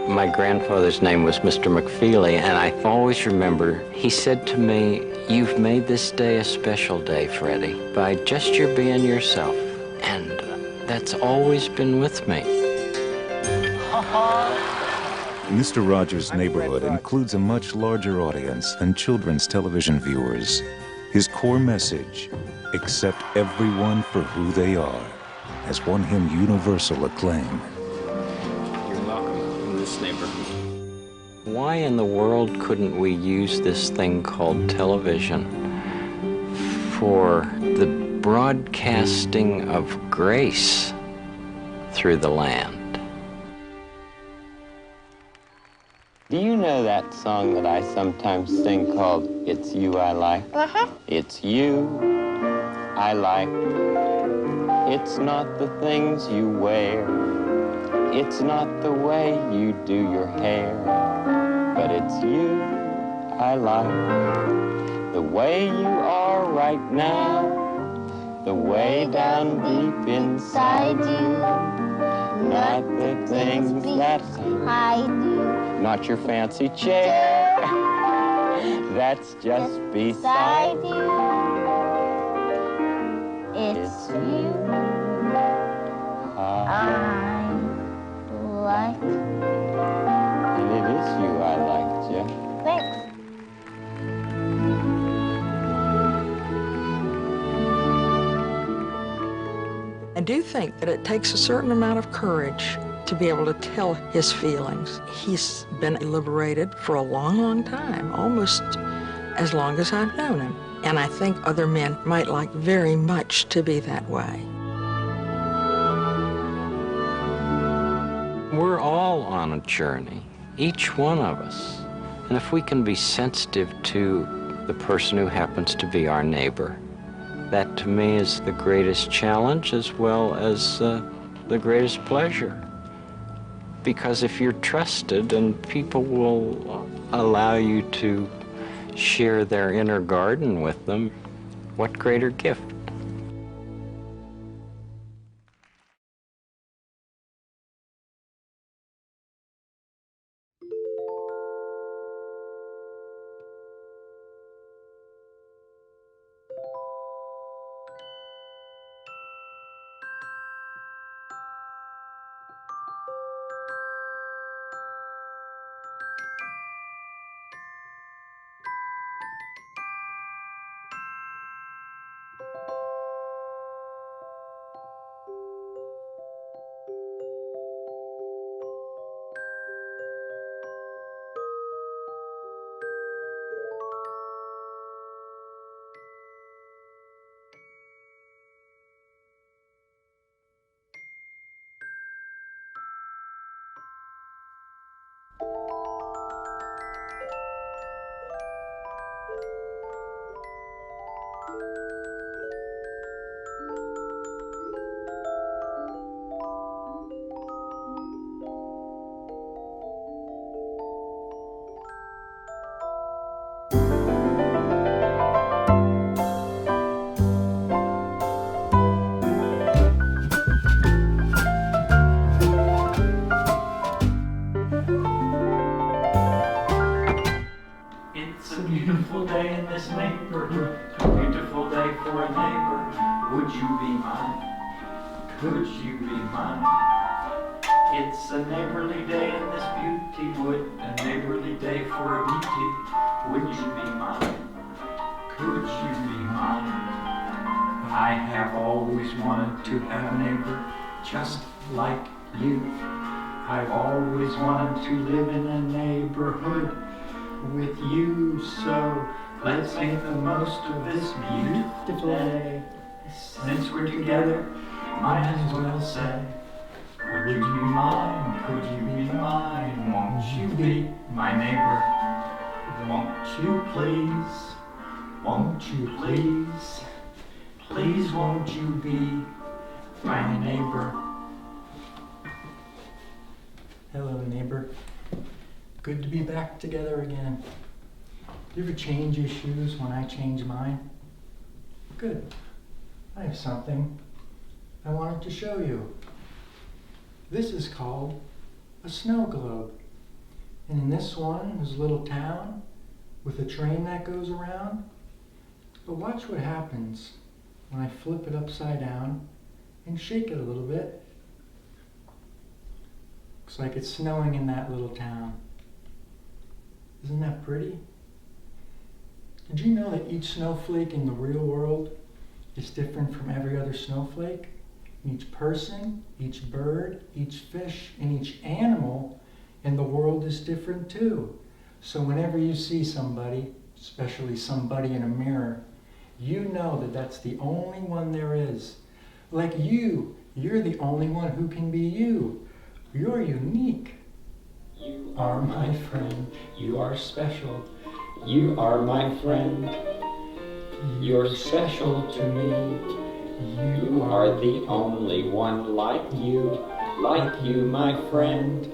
My grandfather's name was Mr. McFeely, and I always remember he said to me, "You've made this day a special day, Freddie, by just your being yourself." And that's always been with me. Mr. Rogers' Neighborhood includes a much larger audience than children's television viewers. His core message, accept everyone for who they are, has won him universal acclaim. You're welcome in this neighborhood. Why in the world couldn't we use this thing called television for the broadcasting of grace through the land? Do you know that song that I sometimes sing called "It's You I Like"? It's you I like. It's not the things you wear. It's not the way you do your hair. But it's you I like. The way you are right now. The way down deep inside you. Not the things that hide you. Not your fancy chair. That's just beside you. It's you I like. And it is you I like, Jeff. Thanks. I do think that it takes a certain amount of courage to be able to tell his feelings. He's been liberated for a long, long time, almost as long as I've known him. And I think other men might like very much to be that way. We're all on a journey, each one of us. And if we can be sensitive to the person who happens to be our neighbor, that to me is the greatest challenge as well as the greatest pleasure. Because if you're trusted and people will allow you to share their inner garden with them, what greater gift? Beautiful day in this neighborhood, a beautiful day for a neighbor. Would you be mine? Could you be mine? It's a neighborly day in this beauty wood, a neighborly day for a beauty. Would you be mine? Could you be mine? I have always wanted to have a neighbor just like you. I've always wanted to live in a neighborhood with you, so let's make the most of this beautiful day. Since we're together, might as well say, would you be mine? Could you be mine? Won't you be my neighbor? Won't you please? Won't you please? Please won't you be my neighbor? Hello, neighbor. Good to be back together again. Do you ever change your shoes when I change mine? Good. I have something I wanted to show you. This is called a snow globe. And in this one, there's a little town with a train that goes around. But watch what happens when I flip it upside down and shake it a little bit. Looks like it's snowing in that little town. Isn't that pretty? Did you know that each snowflake in the real world is different from every other snowflake? Each person, each bird, each fish, and each animal in the world is different too. So whenever you see somebody, especially somebody in a mirror, you know that that's the only one there is. Like you're the only one who can be you. You're unique. You are my friend. You are special. You are my friend. You're special to me. You are the only one like you, my friend.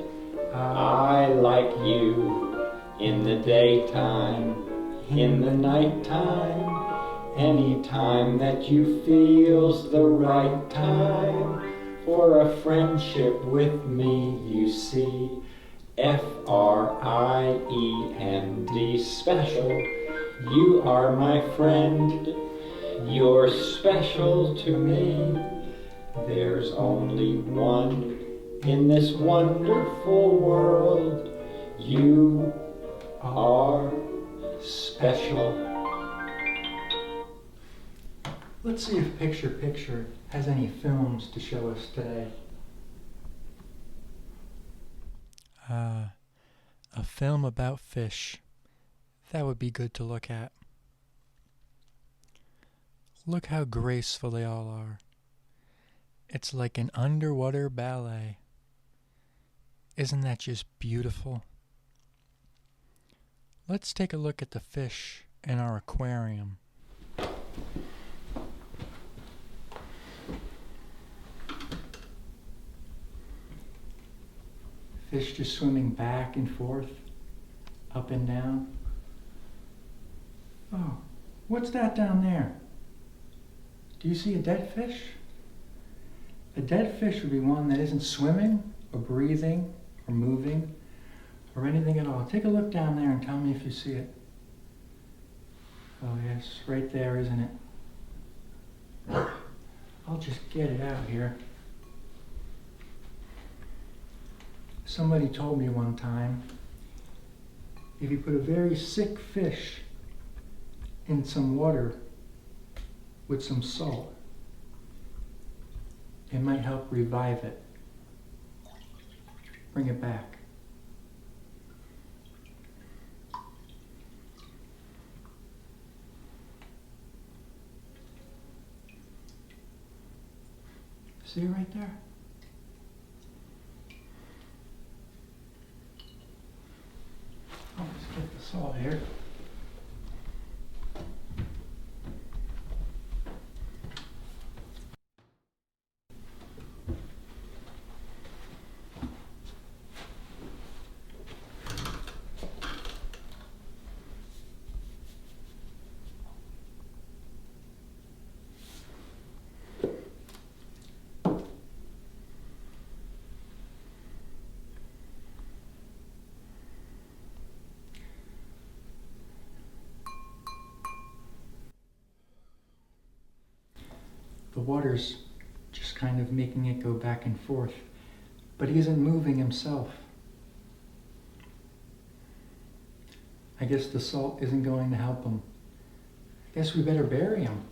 I like you in the daytime, in the nighttime, anytime that you feel's the right time for a friendship with me, you see. Friend, special. You are my friend. You're special to me. There's only one in this wonderful world. You are special. Let's see if Picture Picture has any films to show us today. A film about fish. That would be good to look at. Look how graceful they all are. It's like an underwater ballet. Isn't that just beautiful? Let's take a look at the fish in our aquarium. Fish just swimming back and forth, up and down. Oh, what's that down there? Do you see a dead fish? A dead fish would be one that isn't swimming or breathing or moving or anything at all. Take a look down there and tell me if you see it. Oh yes, right there, isn't it? I'll just get it out here. Somebody told me one time, if you put a very sick fish in some water with some salt, it might help revive it, bring it back. See it right there? I'll just get the salt here. The water's just kind of making it go back and forth, but he isn't moving himself. I guess the salt isn't going to help him. I guess we better bury him.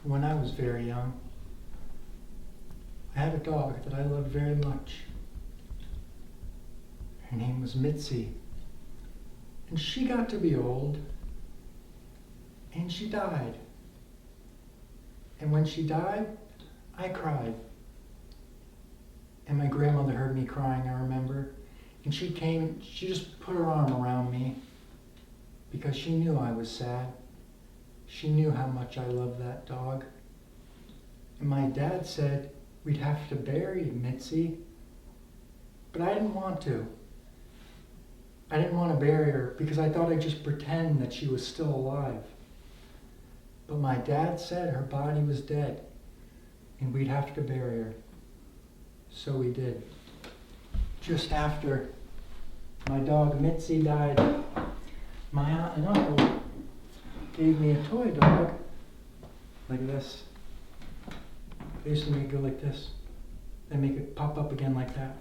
when I was very young, I had a dog that I loved very much. Her name was Mitzi. And she got to be old, and she died. And when she died, I cried. And my grandmother heard me crying, I remember. And she came, she just put her arm around me because she knew I was sad. She knew how much I loved that dog. And my dad said we'd have to bury Mitzi, but I didn't want to. I didn't want to bury her because I thought I'd just pretend that she was still alive. But my dad said her body was dead and we'd have to bury her. So we did. Just after my dog Mitzi died, my aunt and uncle gave me a toy dog like this. They used to make it go like this. They make it pop up again like that.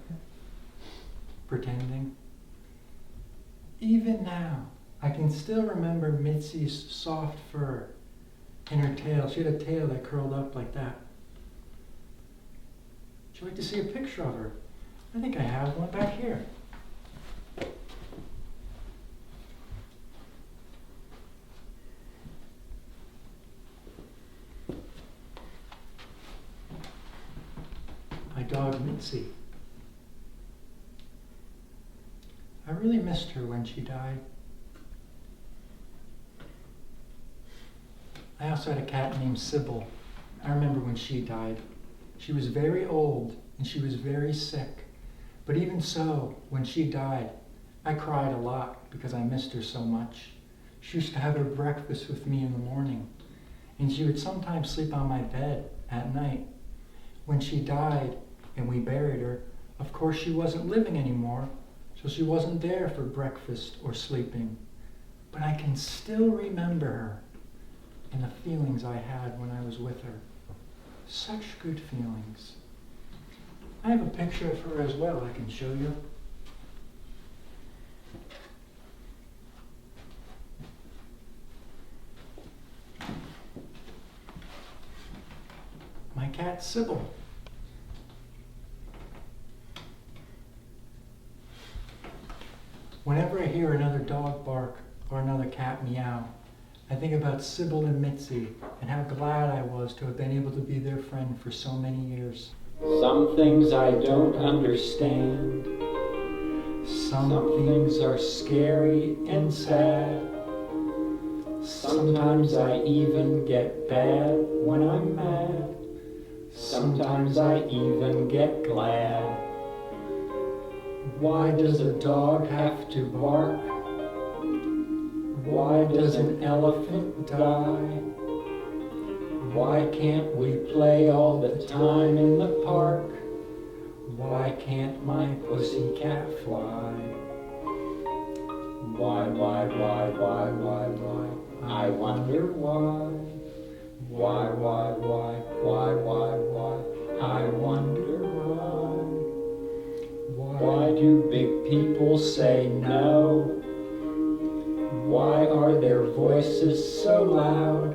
Pretending. Even now, I can still remember Mitzi's soft fur and her tail. She had a tail that curled up like that. Would you like to see a picture of her? I think I have one back here. My dog Mitzi. I really missed her when she died. I also had a cat named Sybil. I remember when she died. She was very old and she was very sick. But even so, when she died, I cried a lot because I missed her so much. She used to have her breakfast with me in the morning, and she would sometimes sleep on my bed at night. When she died and we buried her, of course she wasn't living anymore, so she wasn't there for breakfast or sleeping. But I can still remember her and the feelings I had when I was with her. Such good feelings. I have a picture of her as well I can show you. My cat Sybil. Whenever I hear another dog bark or another cat meow, I think about Sybil and Mitzi and how glad I was to have been able to be their friend for so many years. Some things I don't understand. Some things are scary and sad. Sometimes I even get bad when I'm mad. Sometimes I even get glad. Why does a dog have to bark? Why does an elephant die? Why can't we play all the time in the park? Why can't my pussycat fly? Why, I wonder why. Why, I wonder why. Why do big people say no? Why are their voices so loud?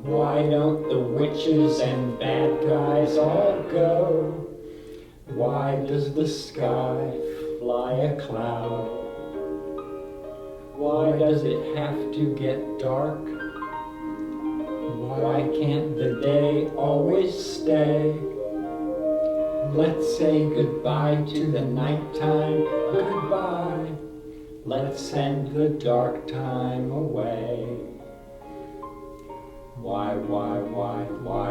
Why don't the witches and bad guys all go? Why does the sky fly a cloud? Why does it have to get dark? Why can't the day always stay? Let's say goodbye to the nighttime, goodbye. Let's send the dark time away. Why, I wonder why. Why,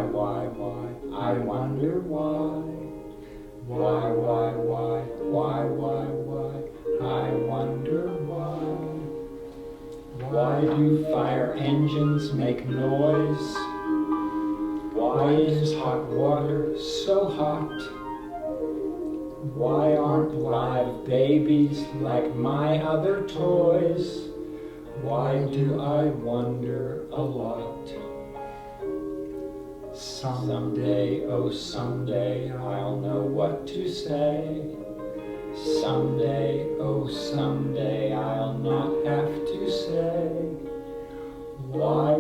I wonder why. Why do fire engines make noise? Why is hot water so hot? Why aren't live babies like my other toys? Why do I wonder a lot? Someday, oh someday, I'll know what to say. Someday, oh someday, I'll not have to say. Why,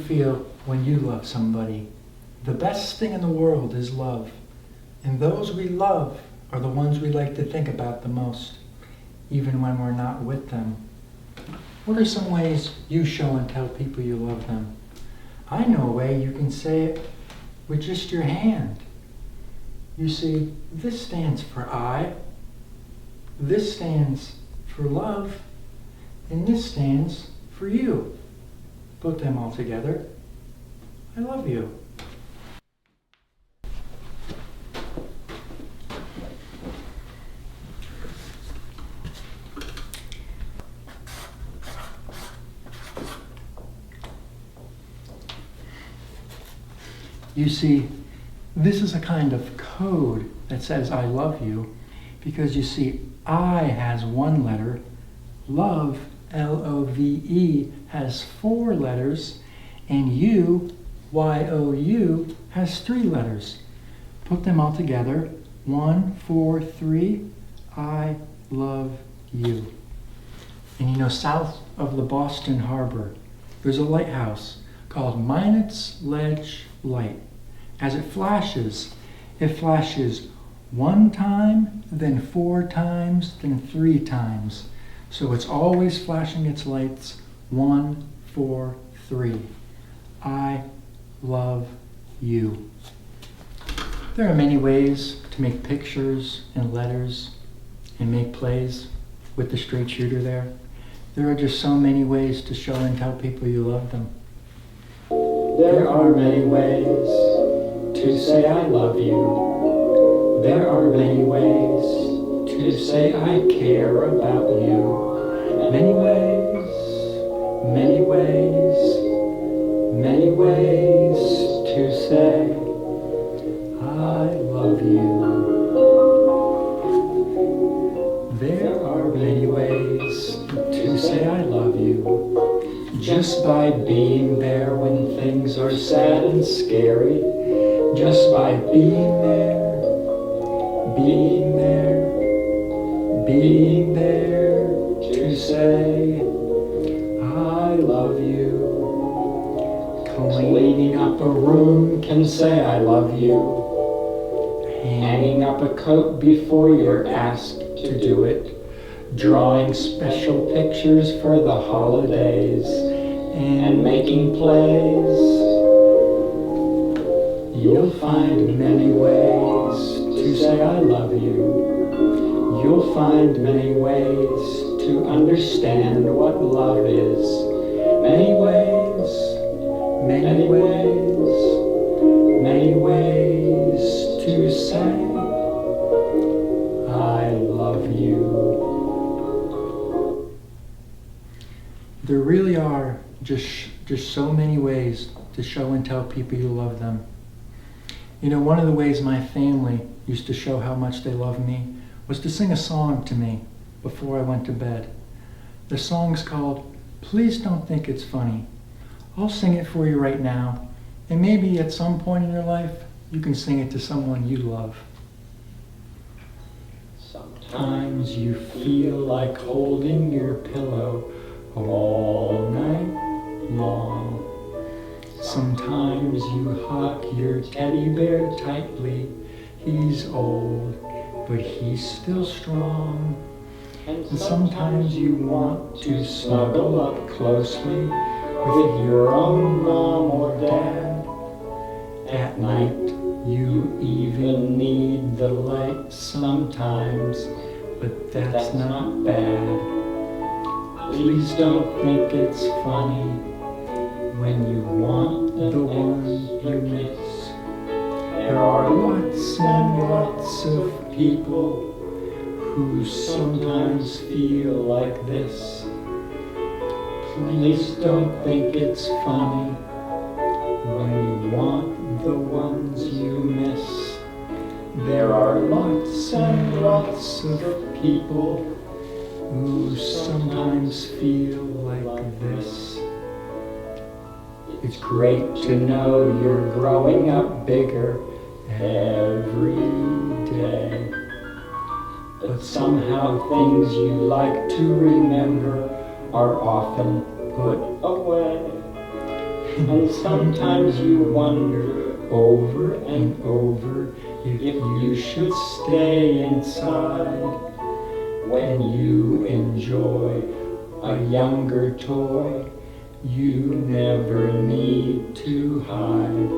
feel when you love somebody. The best thing in the world is love. And those we love are the ones we like to think about the most, even when we're not with them. What are some ways you show and tell people you love them? I know a way you can say it with just your hand. You see, this stands for I, this stands for love, and this stands for you. Put them all together. I love you. You see, this is a kind of code that says I love you, because you see, I has one letter, love, L-O-V-E, has 4 letters, and you, Y-O-U, has 3 letters. Put them all together, 1, 4, 3, I love you. And you know, south of the Boston Harbor, there's a lighthouse called Minot's Ledge Light. As it flashes 1 time, then 4 times, then 3 times. So it's always flashing its lights, 1, 4, 3. I love you. There are many ways to make pictures and letters and make plays with the straight shooter there. There are just so many ways to show and tell people you love them. There are many ways to say I love you. There are many ways to say I care about you. Many ways, many ways, many ways to say I love you. There are many ways to say I love you. Just by being there when things are sad and scary. Just by being there, being there, being there to say I love you. Cleaning up a room can say I love you. Hanging up a coat before you're asked to do it. Drawing special pictures for the holidays and making plays. You'll find many ways to say I love you. You'll find many ways to understand what love is. Many ways, many ways, many ways to say I love you. There really are just so many ways to show and tell people you love them. You know, one of the ways my family used to show how much they love me was to sing a song to me before I went to bed. The song's called Please Don't Think It's Funny. I'll sing it for you right now, and maybe at some point in your life, you can sing it to someone you love. Sometimes you feel like holding your pillow all night long. Sometimes you hug your teddy bear tightly. He's old, but he's still strong. And sometimes you want to snuggle up closely with your own mom or dad. At night, you even need the light sometimes, but that's not bad. Please don't think it's funny when you want the one you miss. There are lots and lots of people who sometimes feel like this. Please don't think it's funny when you want the ones you miss. There are lots and lots of people who sometimes feel like this. It's great to know you're growing up bigger every day. But somehow things you like to remember are often put away. And sometimes you wonder over and over if you should stay inside when you enjoy a younger toy. You never need to hide.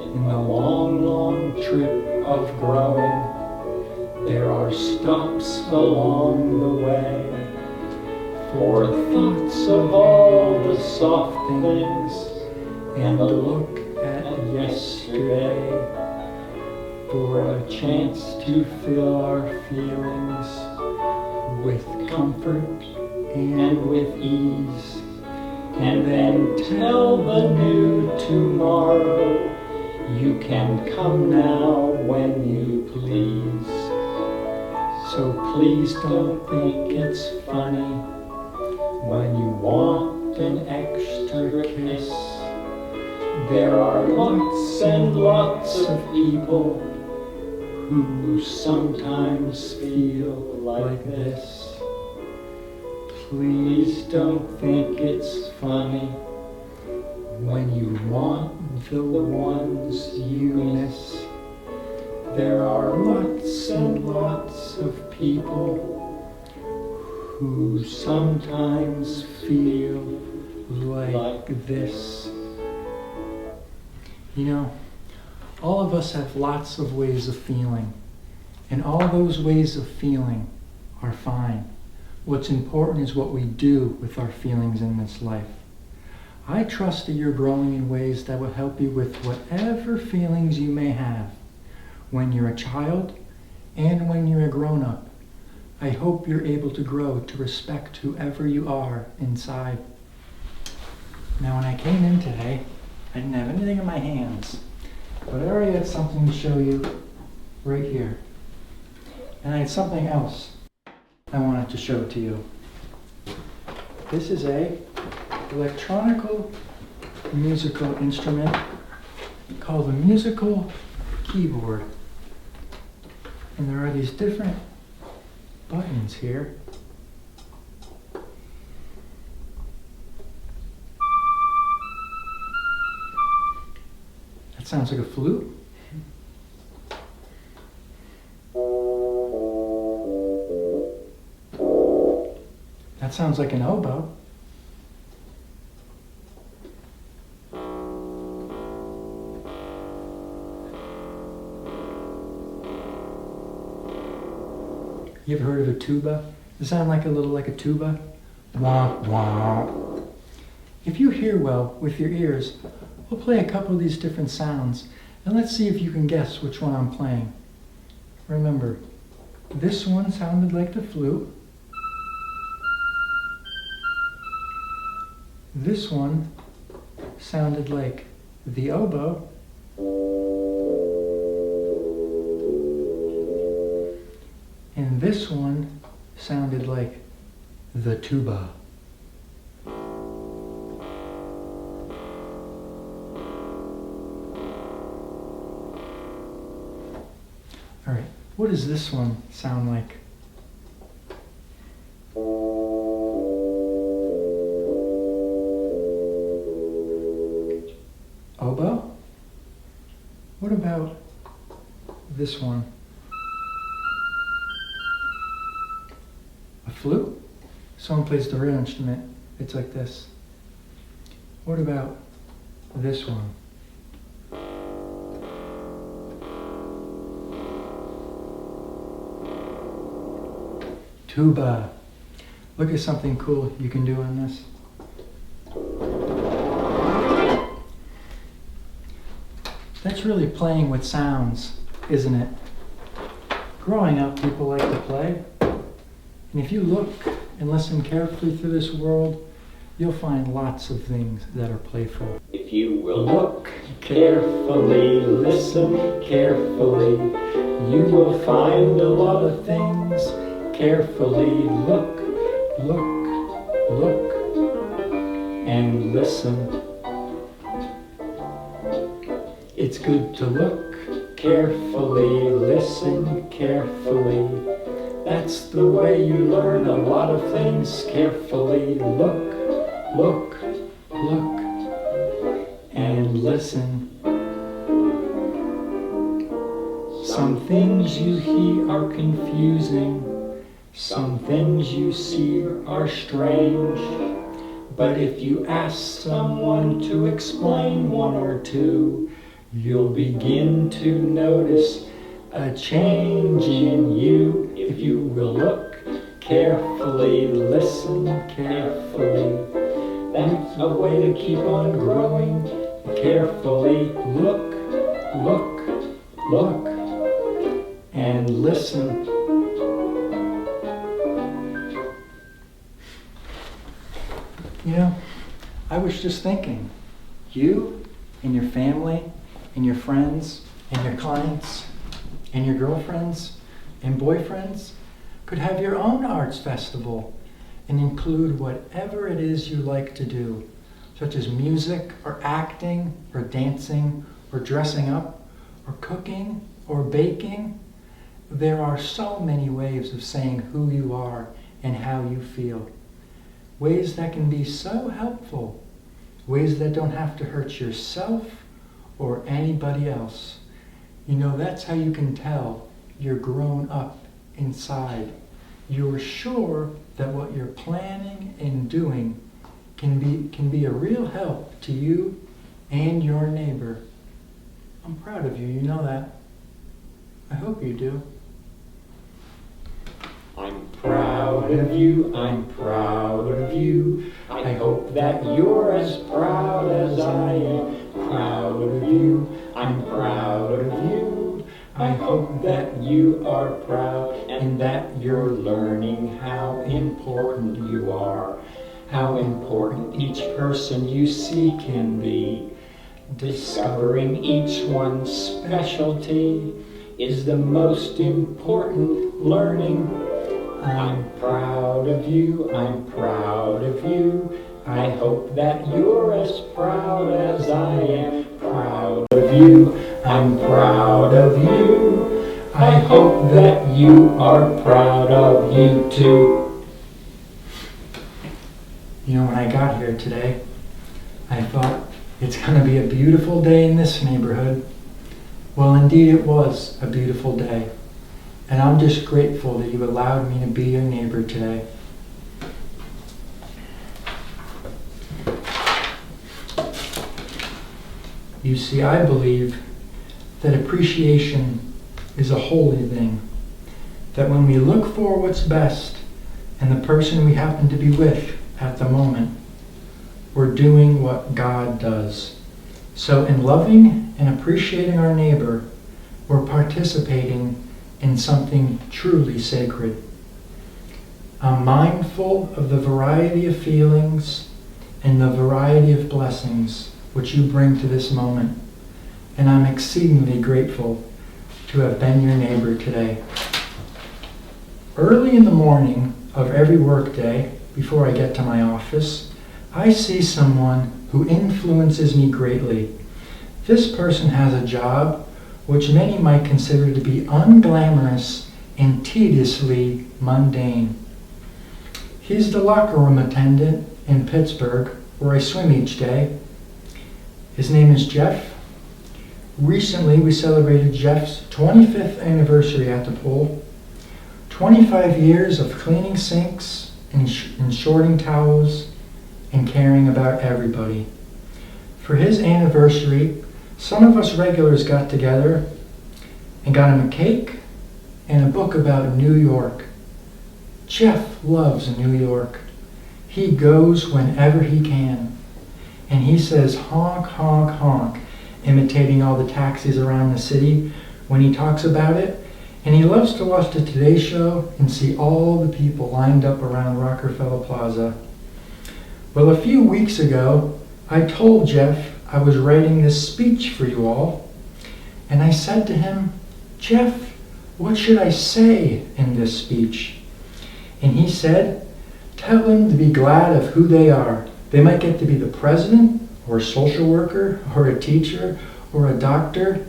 In the long, long trip of growing, there are stops along the way for thoughts of all the soft things and a look at yesterday, for a chance to fill our feelings with comfort and with ease, and then tell the new tomorrow, you can come now when you please. So please don't think it's funny when you want an extra kiss. There are lots and lots of people who sometimes feel like this. Please don't think it's funny when you want the ones you miss. There are lots and lots of people who sometimes feel like this. You know, all of us have lots of ways of feeling, and all those ways of feeling are fine. What's important is what we do with our feelings in this life. I trust that you're growing in ways that will help you with whatever feelings you may have when you're a child and when you're a grown-up. I hope you're able to grow to respect whoever you are inside. Now, when I came in today, I didn't have anything in my hands, but I already had something to show you right here. And I had something else I wanted to show to you. This is a electronical musical instrument called a musical keyboard. And there are these different buttons here. That sounds like a flute. That sounds like an oboe. You ever heard of a tuba? Does it sound like a tuba? Wah, wah. If you hear well with your ears, we'll play a couple of these different sounds, and let's see if you can guess which one I'm playing. Remember, this one sounded like the flute. This one sounded like the oboe. And this one sounded like the tuba. All right, what does this one sound like? Oboe? What about this one? A flute? Someone plays the real instrument. It's like this. What about this one? Tuba. Look at something cool you can do on this. That's really playing with sounds, isn't it? Growing up, people like to play. And if you look and listen carefully through this world, you'll find lots of things that are playful. If you will look carefully, listen carefully, you will find a lot of things. Carefully look, and listen. It's good to look carefully, listen carefully. That's the way you learn a lot of things. Carefully look. Some things you hear are confusing, some things you see are strange. But if you ask someone to explain one or two, you'll begin to notice a change in you. If you will look carefully, listen carefully, that's a way to keep on growing. Carefully look, look, look, and listen. You know, I was just thinking, you and your family and your friends and your clients and your girlfriends and boyfriends could have your own arts festival and include whatever it is you like to do, such as music or acting or dancing or dressing up or cooking or baking. There are so many ways of saying who you are and how you feel. Ways that can be so helpful. Ways that don't have to hurt yourself or anybody else. You know, that's how you can tell you're grown up inside. You're sure that what you're planning and doing can be a real help to you and your neighbor. I'm proud of you, you know that. I hope you do. I'm proud of you, I'm proud of you. I hope that you're as proud as I am. Proud of you, I'm proud of you. I hope that you are proud and that you're learning how important you are. How important each person you see can be. Discovering each one's specialty is the most important learning. I'm proud of you, I'm proud of you. I hope that you're as proud as I am. Proud of you, I'm proud of you. I hope that you are proud of you too. You know, when I got here today, I thought, it's going to be a beautiful day in this neighborhood. Well, indeed it was a beautiful day. And I'm just grateful that you allowed me to be your neighbor today. You see, I believe that appreciation is a holy thing. That when we look for what's best in the person we happen to be with at the moment, we're doing what God does. So in loving and appreciating our neighbor, we're participating in something truly sacred. I'm mindful of the variety of feelings and the variety of blessings which you bring to this moment, and I'm exceedingly grateful to have been your neighbor today. Early in the morning of every workday, before I get to my office, I see someone who influences me greatly. This person has a job which many might consider to be unglamorous and tediously mundane. He's the locker room attendant in Pittsburgh, where I swim each day. His name is Jeff. Recently, we celebrated Jeff's 25th anniversary at the pool. 25 years of cleaning sinks and shorting towels and caring about everybody. For his anniversary, some of us regulars got together and got him a cake and a book about New York. Jeff loves New York. He goes whenever he can. And he says honk, honk, honk, imitating all the taxis around the city when he talks about it. And he loves to watch the Today Show and see all the people lined up around Rockefeller Plaza. Well, a few weeks ago, I told Jeff I was writing this speech for you all, and I said to him, Jeff, what should I say in this speech? And he said, tell them to be glad of who they are. They might get to be the president, or a social worker, or a teacher, or a doctor,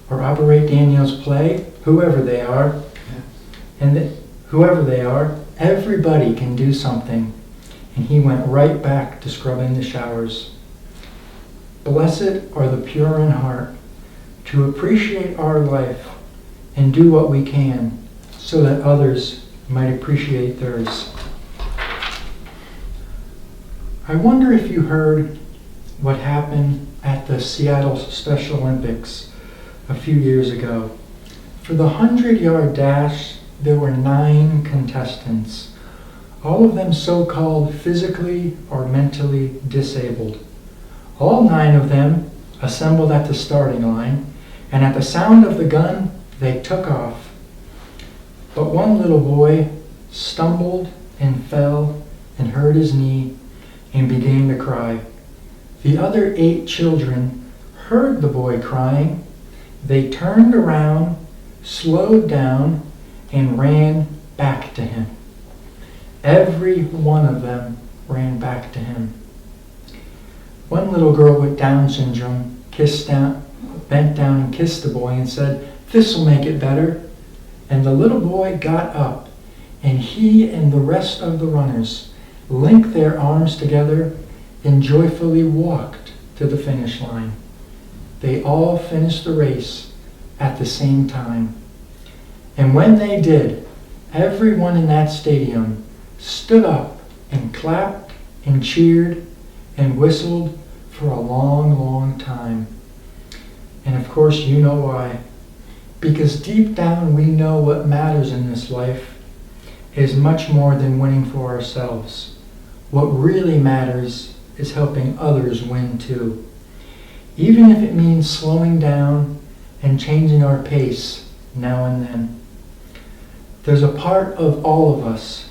or operate Danielle's play, whoever they are. And whoever they are, everybody can do something. And he went right back to scrubbing the showers. Blessed are the pure in heart, to appreciate our life and do what we can so that others might appreciate theirs. I wonder if you heard what happened at the Seattle Special Olympics a few years ago. For the 100-yard dash, there were 9 contestants, all of them so-called physically or mentally disabled. All 9 of them assembled at the starting line, and at the sound of the gun, they took off. But one little boy stumbled and fell and hurt his knee and began to cry. The other 8 children heard the boy crying. They turned around, slowed down, and ran back to him. Every one of them ran back to him. One little girl with Down syndrome bent down and kissed the boy and said, "This'll make it better." And the little boy got up, and he and the rest of the runners linked their arms together and joyfully walked to the finish line. They all finished the race at the same time. And when they did, everyone in that stadium stood up and clapped and cheered and whistled for a long, long time. And of course you know why. Because deep down we know what matters in this life is much more than winning for ourselves. What really matters is helping others win too. Even if it means slowing down and changing our pace now and then. There's a part of all of us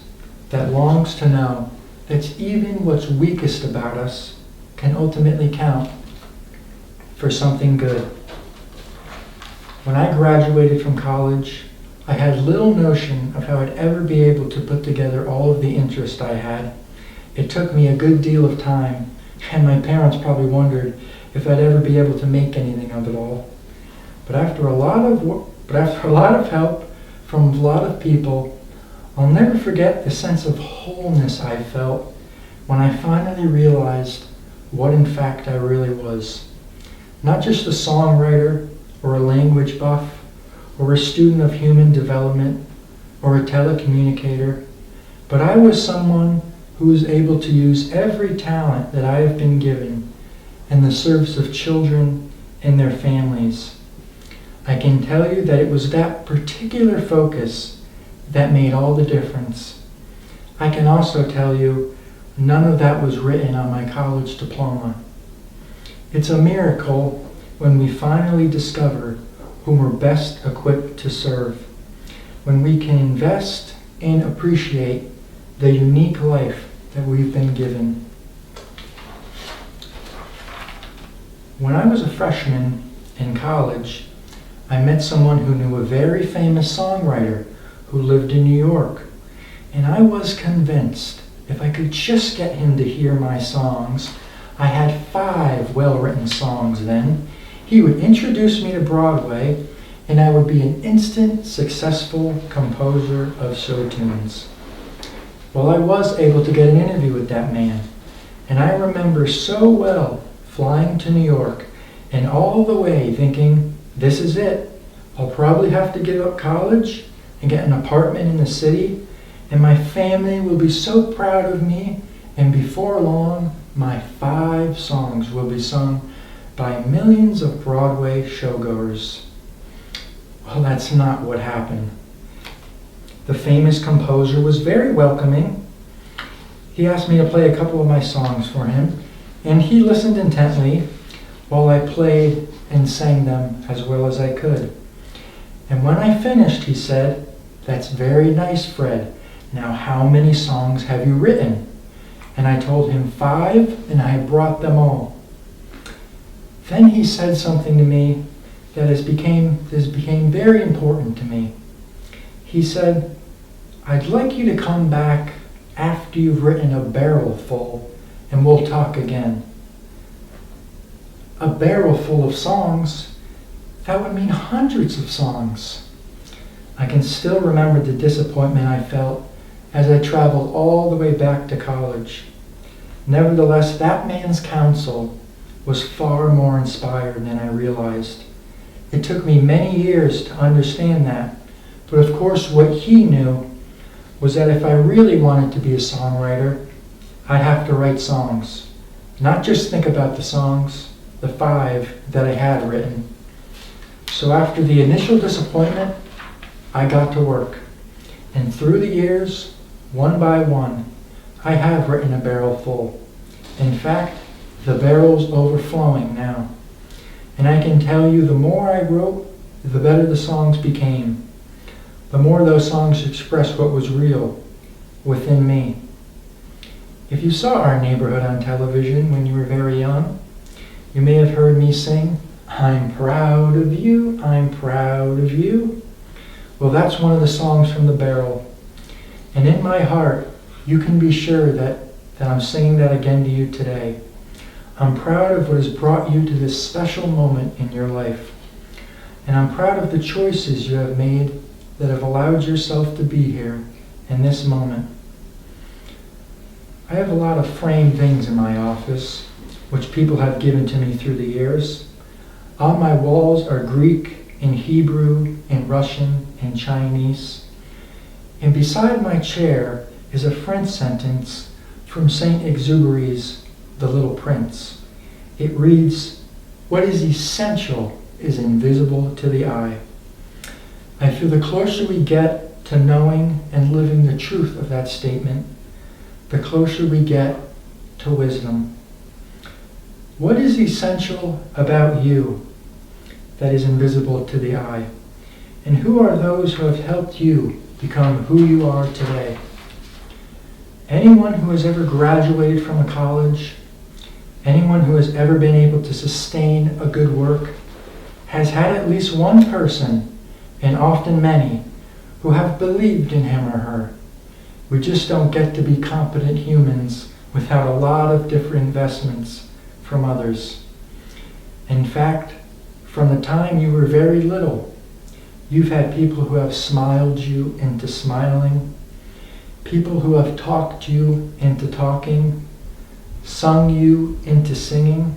that longs to know that even what's weakest about us can ultimately count for something good. When I graduated from college, I had little notion of how I'd ever be able to put together all of the interest I had. It took me a good deal of time, and my parents probably wondered if I'd ever be able to make anything of it all. But after a lot of help from a lot of people, I'll never forget the sense of wholeness I felt when I finally realized what in fact I really was. Not just a songwriter, or a language buff, or a student of human development, or a telecommunicator, but I was someone who was able to use every talent that I have been given in the service of children and their families. I can tell you that it was that particular focus that made all the difference. I can also tell you none of that was written on my college diploma. It's a miracle when we finally discover whom we're best equipped to serve, when we can invest and appreciate the unique life that we've been given. When I was a freshman in college, I met someone who knew a very famous songwriter who lived in New York, and I was convinced if I could just get him to hear my songs. I had 5 well-written songs then. He would introduce me to Broadway, and I would be an instant successful composer of show tunes. Well, I was able to get an interview with that man, and I remember so well flying to New York and all the way thinking, this is it. I'll probably have to give up college and get an apartment in the city, and my family will be so proud of me, and before long, my 5 songs will be sung by millions of Broadway showgoers. Well, that's not what happened. The famous composer was very welcoming. He asked me to play a couple of my songs for him, and he listened intently while I played and sang them as well as I could. And when I finished, he said, "That's very nice, Fred. Now, how many songs have you written?" And I told him 5, and I brought them all. Then he said something to me that became very important to me. He said, "I'd like you to come back after you've written a barrel full, and we'll talk again." A barrel full of songs? That would mean hundreds of songs. I can still remember the disappointment I felt as I traveled all the way back to college. Nevertheless, that man's counsel was far more inspired than I realized. It took me many years to understand that. But of course, what he knew was that if I really wanted to be a songwriter, I'd have to write songs. Not just think about the songs, the 5 that I had written. So after the initial disappointment, I got to work. And through the years, one by one, I have written a barrel full. In fact, the barrel's overflowing now. And I can tell you, the more I wrote, the better the songs became. The more those songs expressed what was real within me. If you saw Our Neighborhood on television when you were very young, you may have heard me sing, "I'm proud of you, I'm proud of you." Well, that's one of the songs from the barrel. And in my heart, you can be sure that I'm singing that again to you today. I'm proud of what has brought you to this special moment in your life. And I'm proud of the choices you have made that have allowed yourself to be here in this moment. I have a lot of framed things in my office, which people have given to me through the years. On my walls are Greek and Hebrew and Russian and Chinese. And beside my chair is a French sentence from Saint Exupéry's The Little Prince. It reads, "What is essential is invisible to the eye." I feel the closer we get to knowing and living the truth of that statement, the closer we get to wisdom. What is essential about you that is invisible to the eye? And who are those who have helped you become who you are today? Anyone who has ever graduated from a college, anyone who has ever been able to sustain a good work, has had at least one person, and often many, who have believed in him or her. We just don't get to be competent humans without a lot of different investments from others. In fact, from the time you were very little, you've had people who have smiled you into smiling, people who have talked you into talking, sung you into singing,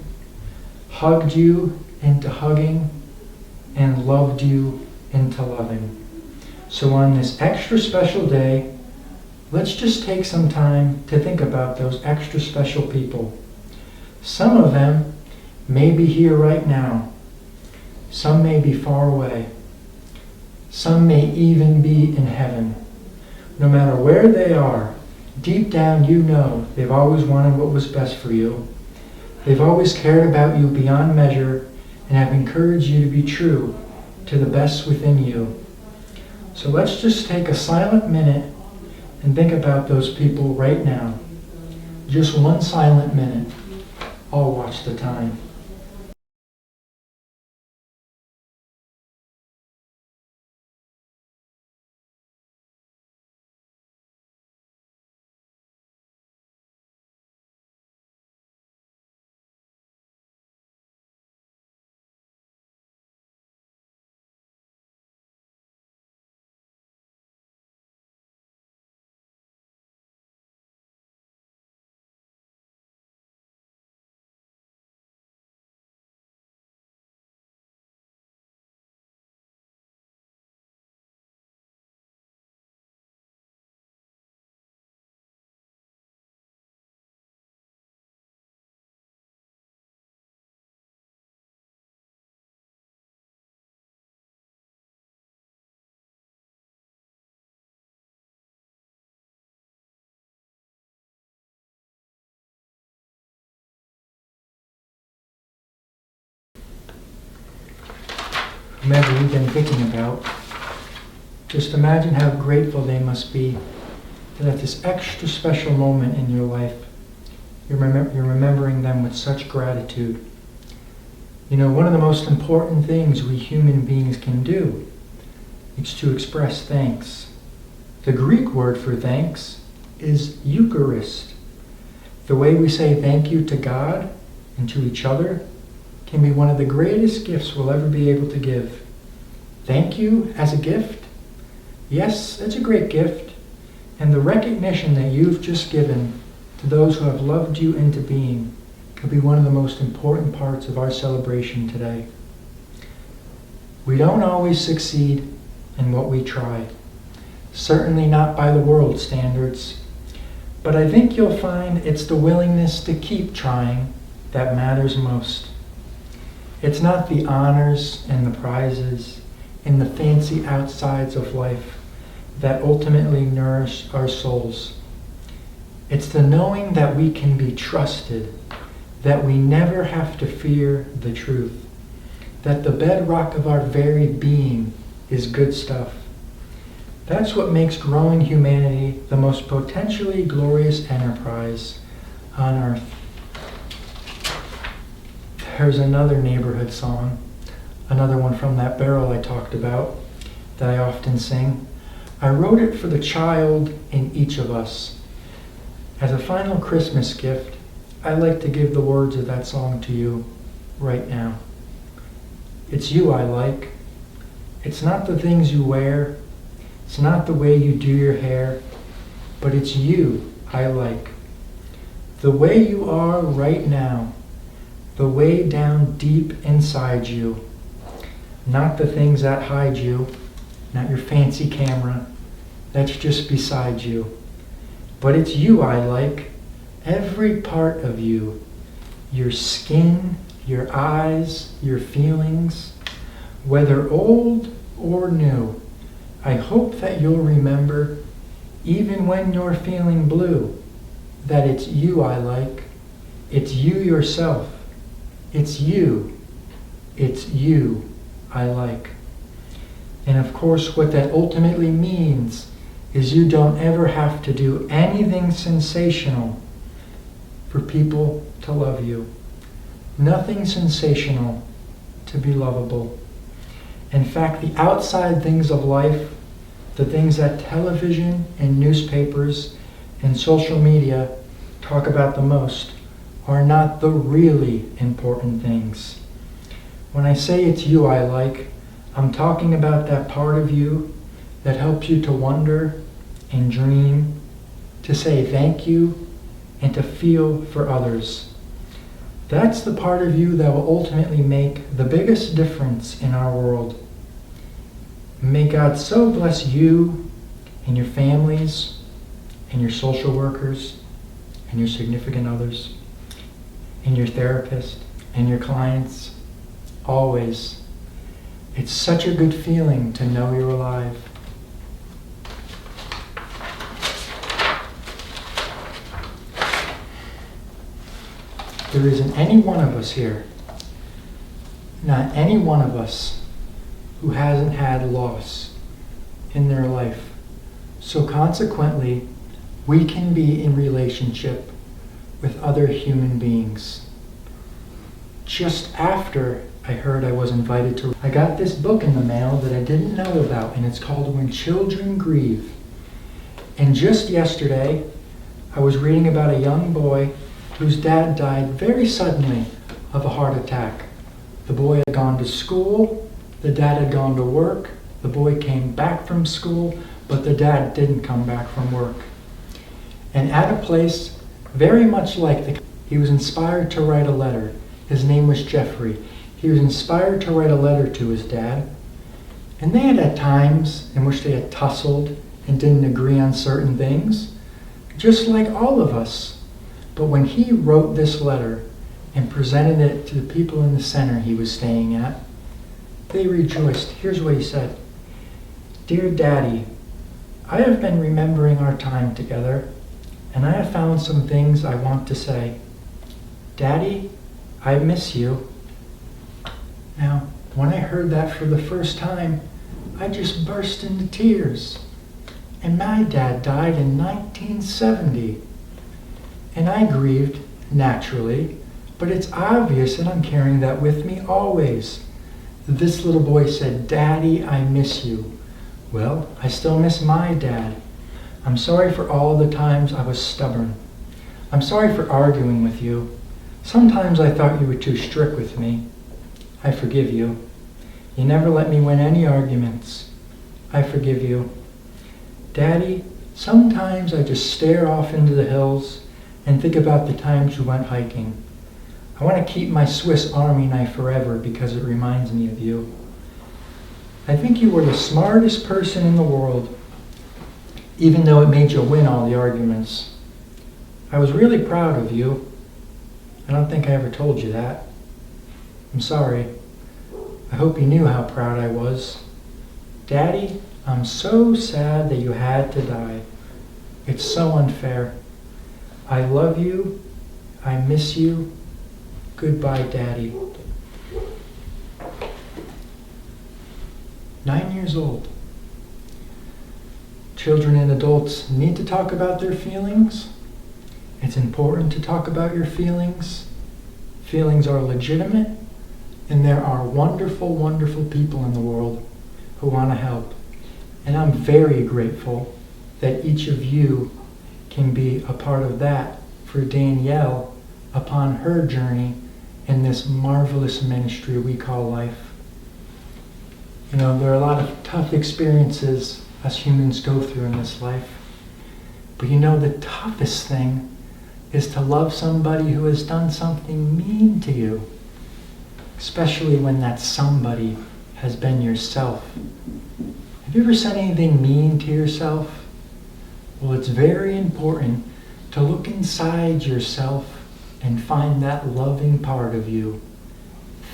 hugged you into hugging, and loved you into loving. So on this extra special day, let's just take some time to think about those extra special people. Some of them may be here right now. Some may be far away. Some may even be in heaven. No matter where they are, deep down you know they've always wanted what was best for you. They've always cared about you beyond measure and have encouraged you to be true to the best within you. So let's just take a silent minute and think about those people right now. Just one silent minute. I'll watch the time. Whomever you've been thinking about, just imagine how grateful they must be that at this extra special moment in your life, you're remembering them with such gratitude. You know, one of the most important things we human beings can do is to express thanks. The Greek word for thanks is Eucharist. The way we say thank you to God and to each other can be one of the greatest gifts we'll ever be able to give. Thank you as a gift? Yes, it's a great gift. And the recognition that you've just given to those who have loved you into being could be one of the most important parts of our celebration today. We don't always succeed in what we try. Certainly not by the world's standards. But I think you'll find it's the willingness to keep trying that matters most. It's not the honors and the prizes and the fancy outsides of life that ultimately nourish our souls. It's the knowing that we can be trusted, that we never have to fear the truth, that the bedrock of our very being is good stuff. That's what makes growing humanity the most potentially glorious enterprise on earth. There's another neighborhood song, another one from that barrel I talked about, that I often sing. I wrote it for the child in each of us. As a final Christmas gift, I'd like to give the words of that song to you right now. It's you I like. It's not the things you wear. It's not the way you do your hair. But it's you I like. The way you are right now. The way down deep inside you. Not the things that hide you. Not your fancy camera. That's just beside you. But it's you I like. Every part of you. Your skin, your eyes, your feelings. Whether old or new. I hope that you'll remember, even when you're feeling blue, that it's you I like. It's you yourself. It's you. It's you I like. And of course, what that ultimately means is you don't ever have to do anything sensational for people to love you. Nothing sensational to be lovable. In fact, the outside things of life, the things that television and newspapers and social media talk about the most, are not the really important things. When I say it's you I like, I'm talking about that part of you that helps you to wonder and dream, to say thank you, and to feel for others. That's the part of you that will ultimately make the biggest difference in our world. May God so bless you and your families and your social workers and your significant others and your therapist and your clients, always. It's such a good feeling to know you're alive. There isn't any one of us here, not any one of us, who hasn't had loss in their life. So consequently, we can be in relationship with other human beings. Just after I heard I was invited to, I got this book in the mail that I didn't know about, and it's called When Children Grieve. And just yesterday, I was reading about a young boy whose dad died very suddenly of a heart attack. The boy had gone to school, the dad had gone to work, the boy came back from school, but the dad didn't come back from work. And at a place very much like he was inspired to write a letter. His name was Jeffrey. He was inspired to write a letter to his dad. And they had times in which they had tussled and didn't agree on certain things, just like all of us. But when he wrote this letter and presented it to the people in the center he was staying at, they rejoiced. Here's what he said. Dear Daddy, I have been remembering our time together, and I have found some things I want to say. Daddy, I miss you. Now, when I heard that for the first time, I just burst into tears. And my dad died in 1970. And I grieved, naturally, but it's obvious that I'm carrying that with me always. This little boy said, Daddy, I miss you. Well, I still miss my dad. I'm sorry for all the times I was stubborn. I'm sorry for arguing with you. Sometimes I thought you were too strict with me. I forgive you. You never let me win any arguments. I forgive you. Daddy, sometimes I just stare off into the hills and think about the times we went hiking. I want to keep my Swiss Army knife forever because it reminds me of you. I think you were the smartest person in the world, even though it made you win all the arguments. I was really proud of you. I don't think I ever told you that. I'm sorry. I hope you knew how proud I was. Daddy, I'm so sad that you had to die. It's so unfair. I love you. I miss you. Goodbye, Daddy. 9 years old. Children and adults need to talk about their feelings. It's important to talk about your feelings. Feelings are legitimate, and there are wonderful, wonderful people in the world who want to help. And I'm very grateful that each of you can be a part of that for Danielle upon her journey in this marvelous ministry we call life. You know, there are a lot of tough experiences us humans go through in this life. But you know, the toughest thing is to love somebody who has done something mean to you, especially when that somebody has been yourself. Have you ever said anything mean to yourself? Well, it's very important to look inside yourself and find that loving part of you.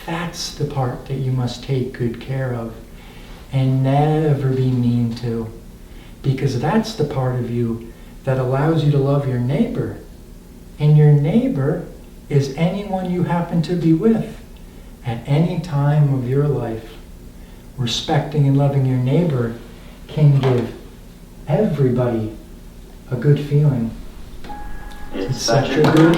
That's the part that you must take good care of and never be mean to, because that's the part of you that allows you to love your neighbor. And your neighbor is anyone you happen to be with at any time of your life. Respecting and loving your neighbor can give everybody a good feeling. It's such a good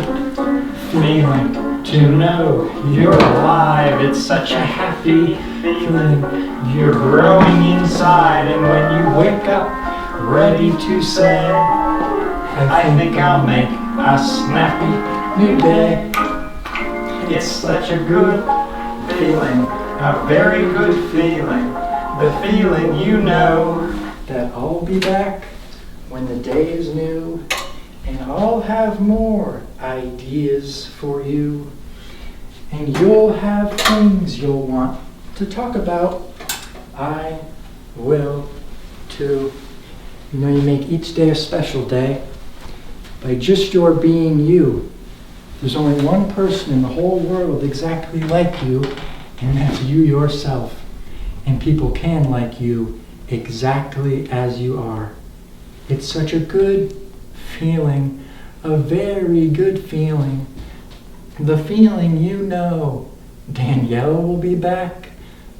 feeling to know you're alive. It's such a happy feeling. You're growing inside, and when you wake up ready to say, I think I'll make a snappy new day. It's such a good feeling, a very good feeling. The feeling you know That I'll be back when the day is new, and I'll have more ideas for you, and you'll have things you'll want to talk about. I will too. You know, you make each day a special day by just your being you. There's only one person in the whole world exactly like you, and that's you yourself. And people can like you exactly as you are. It's such a good feeling, a very good feeling. The feeling you know Danielle will be back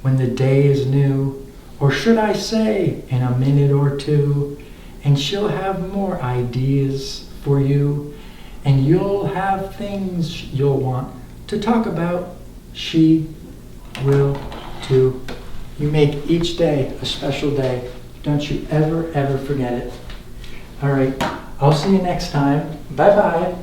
when the day is new, or should I say in a minute or two, and she'll have more ideas for you, and you'll have things you'll want to talk about. She will too. You make each day a special day. Don't you ever, ever forget it. All right, I'll see you next time. Bye-bye.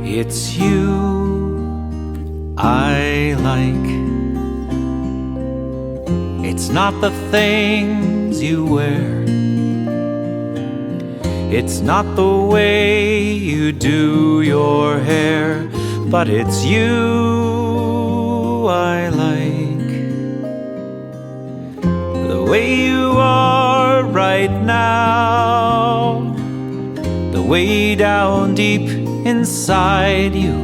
It's you I like. It's not the things you wear. It's not the way you do your hair, but it's you I like. The way you are right now, the way down deep inside you.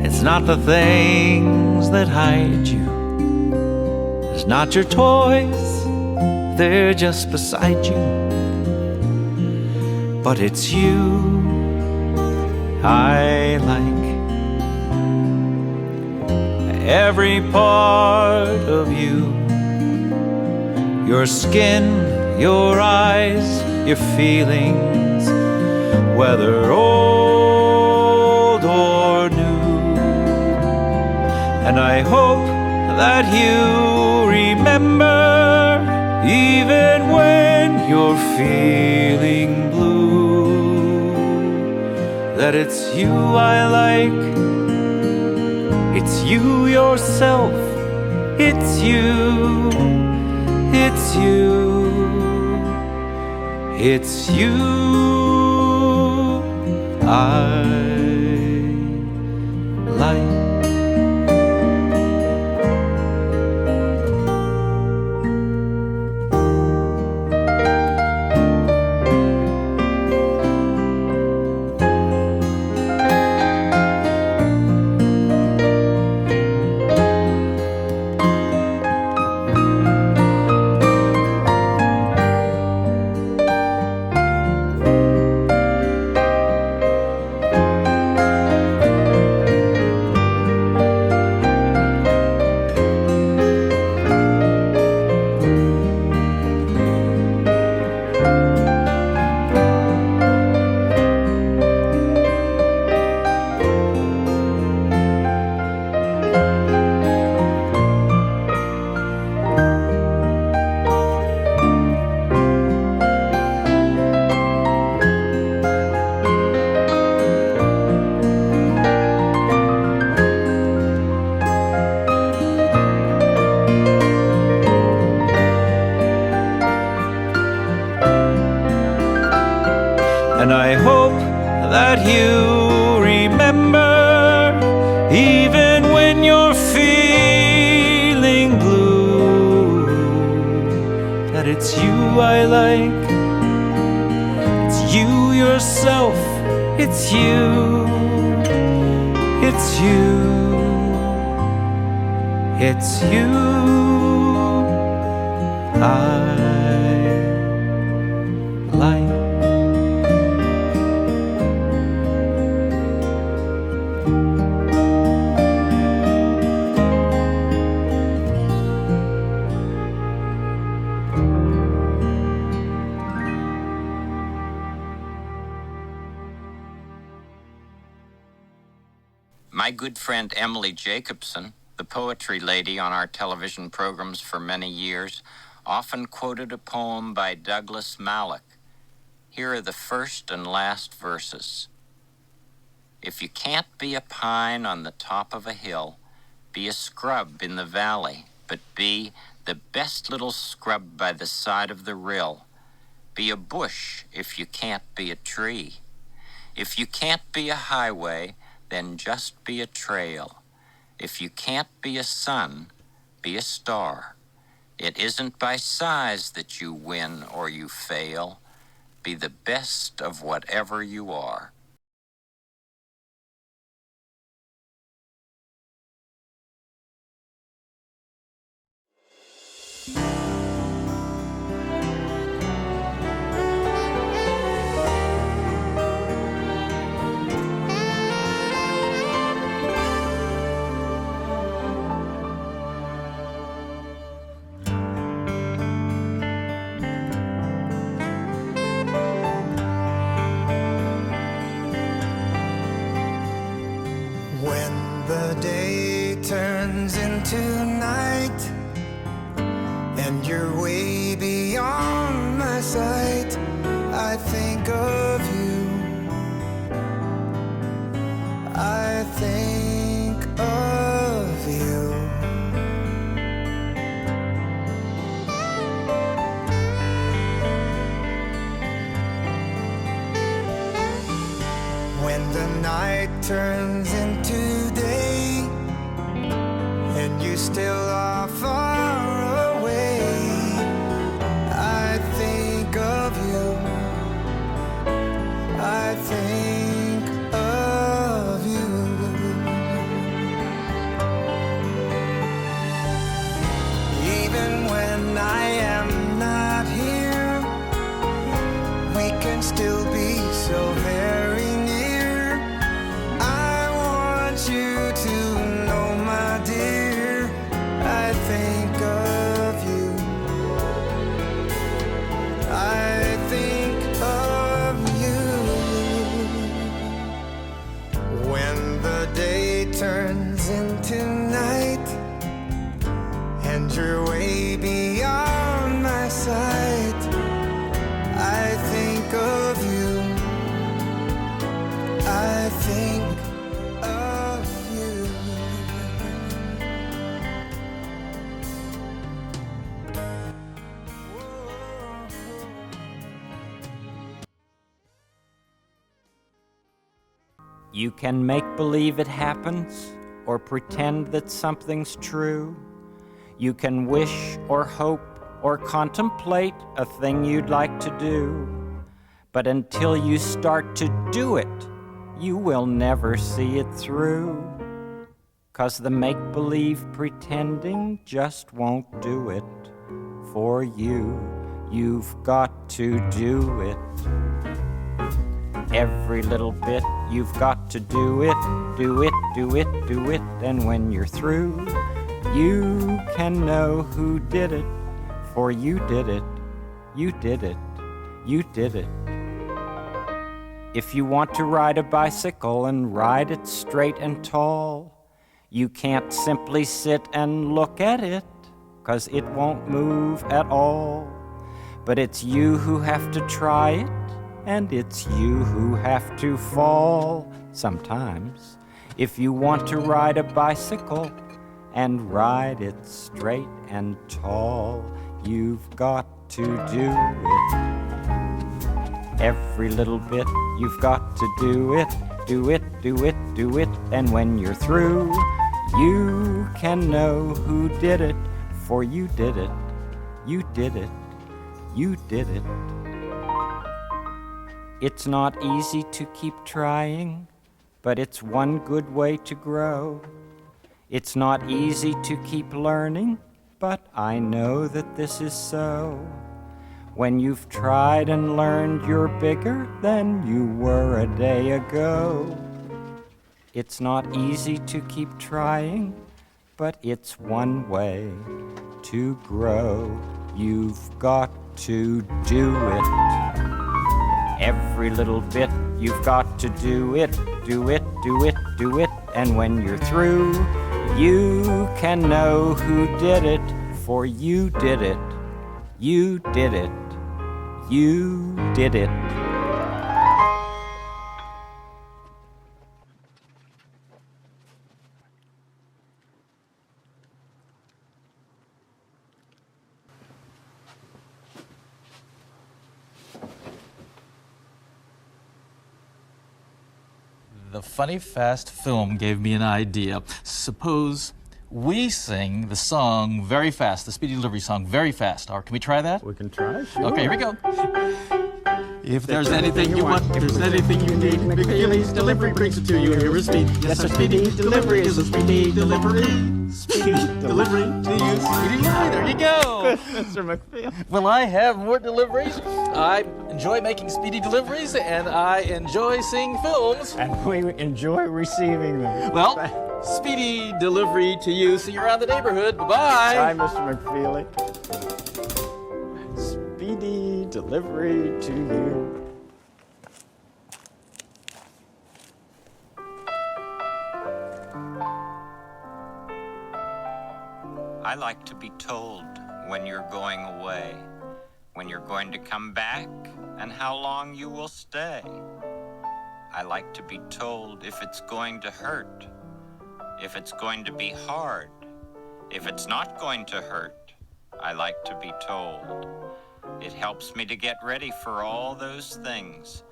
It's not the things that hide you. It's not your toys, they're just beside you. But it's you I like. Every part of you, your skin, your eyes, your feelings, whether old or new. And I hope that you remember, even when you're feeling blue, that it's you I like. It's you yourself, it's you it's you, it's you I like. And I hope that you remember, even when you're feeling blue, that it's you I like, it's you yourself, it's you, it's you, it's you I like. My good friend Emily Jacobson, the poetry lady on our television programs for many years, often quoted a poem by Douglas Mallock. Here are the first and last verses. If you can't be a pine on the top of a hill, be a scrub in the valley, but be the best little scrub by the side of the rill. Be a bush if you can't be a tree. If you can't be a highway, then just be a trail. If you can't be a sun, be a star. It isn't by size that you win or you fail. Be the best of whatever you are. When the day turns into night and you're way beyond my sight, I think of you, I think of you. When the night turns into day and you still are far away, I think of you, I think of you. Even when I am not here, we can still be so very near. I want you to know, my dear, I think of you, I think of you. When the day turns into night and you're way beyond my sight, I think of you, You can make believe it happens or pretend that something's true. You can wish or hope or contemplate a thing you'd like to do. But until you start to do it, you will never see it through. 'Cause the make-believe pretending just won't do it for you. You've got to do it. Every little bit, you've got to do it, do it, do it, do it. And when you're through, you can know who did it, for you did it, you did it, you did it. If you want to ride a bicycle and ride it straight and tall, you can't simply sit and look at it, 'cause it won't move at all. But it's you who have to try it, and it's you who have to fall sometimes. If you want to ride a bicycle and ride it straight and tall, you've got to do it. Every little bit, you've got to do it, do it, do it, do it. And when you're through, you can know who did it, for you did it, you did it, you did it. It's not easy to keep trying, but it's one good way to grow. It's not easy to keep learning, but I know that this is so. When you've tried and learned you're bigger than you were a day ago. It's not easy to keep trying, but it's one way to grow. You've got to do it. Every little bit, you've got to do it, do it, do it, do it. And when you're through, you can know who did it, for you did it, you did it, you did it. The Funny Fast film gave me an idea. Suppose we sing the song very fast, the Speedy Delivery song very fast. Or can we try that? We can try, sure. Okay, here we go. If there's anything you want, if there's anything you need, McFeely's Delivery brings it to you. Here is Speedy. Yes, our Speedy Delivery is a Speedy Delivery. Speedy Delivery to you. Speedy Delivery. There you go. Mr. McFeely. Will I have more deliveries? I enjoy making speedy deliveries, and I enjoy seeing films. And we enjoy receiving them. Well, speedy delivery to you. See you around the neighborhood. Bye-bye. Bye, Mr. McFeely. Speedy delivery to you. I like to be told when you're going away, when you're going to come back, and how long you will stay. I like to be told if it's going to hurt, if it's going to be hard, if it's not going to hurt. I like to be told. It helps me to get ready for all those things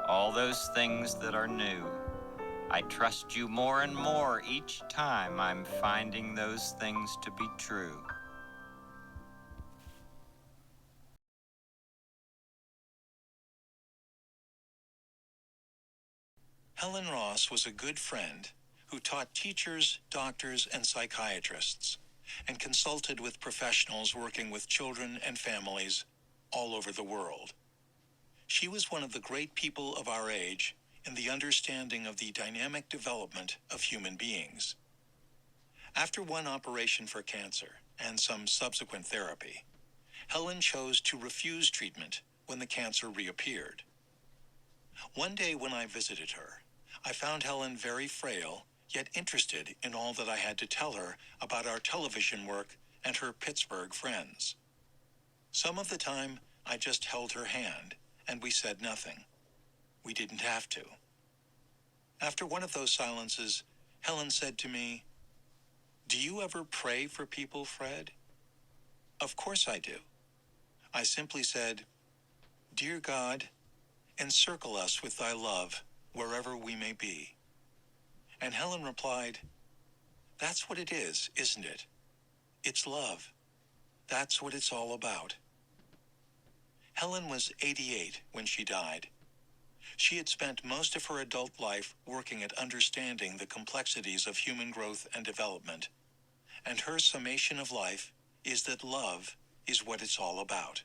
that are new. I trust you more and more each time I'm finding those things to be true. Helen Ross was a good friend who taught teachers, doctors, and psychiatrists, and consulted with professionals working with children and families all over the world. She was one of the great people of our age in the understanding of the dynamic development of human beings. After one operation for cancer and some subsequent therapy, Helen chose to refuse treatment when the cancer reappeared. One day when I visited her, I found Helen very frail, yet interested in all that I had to tell her about our television work and her Pittsburgh friends. Some of the time, I just held her hand, and we said nothing. We didn't have to. After one of those silences, Helen said to me, "Do you ever pray for people, Fred?" "Of course I do." I simply said, "Dear God, encircle us with thy love wherever we may be. And Helen replied, "That's what it is, isn't it? It's love. That's what it's all about." Helen was 88 when she died. She had spent most of her adult life working at understanding the complexities of human growth and development, and her summation of life is that love is what it's all about.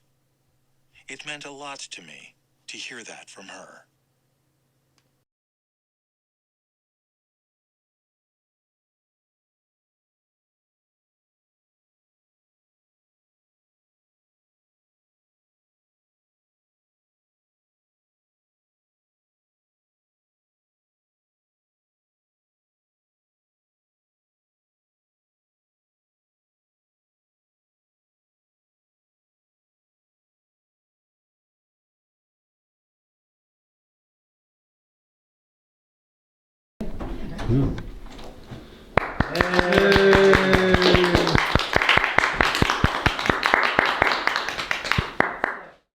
It meant a lot to me to hear that from her. Hey.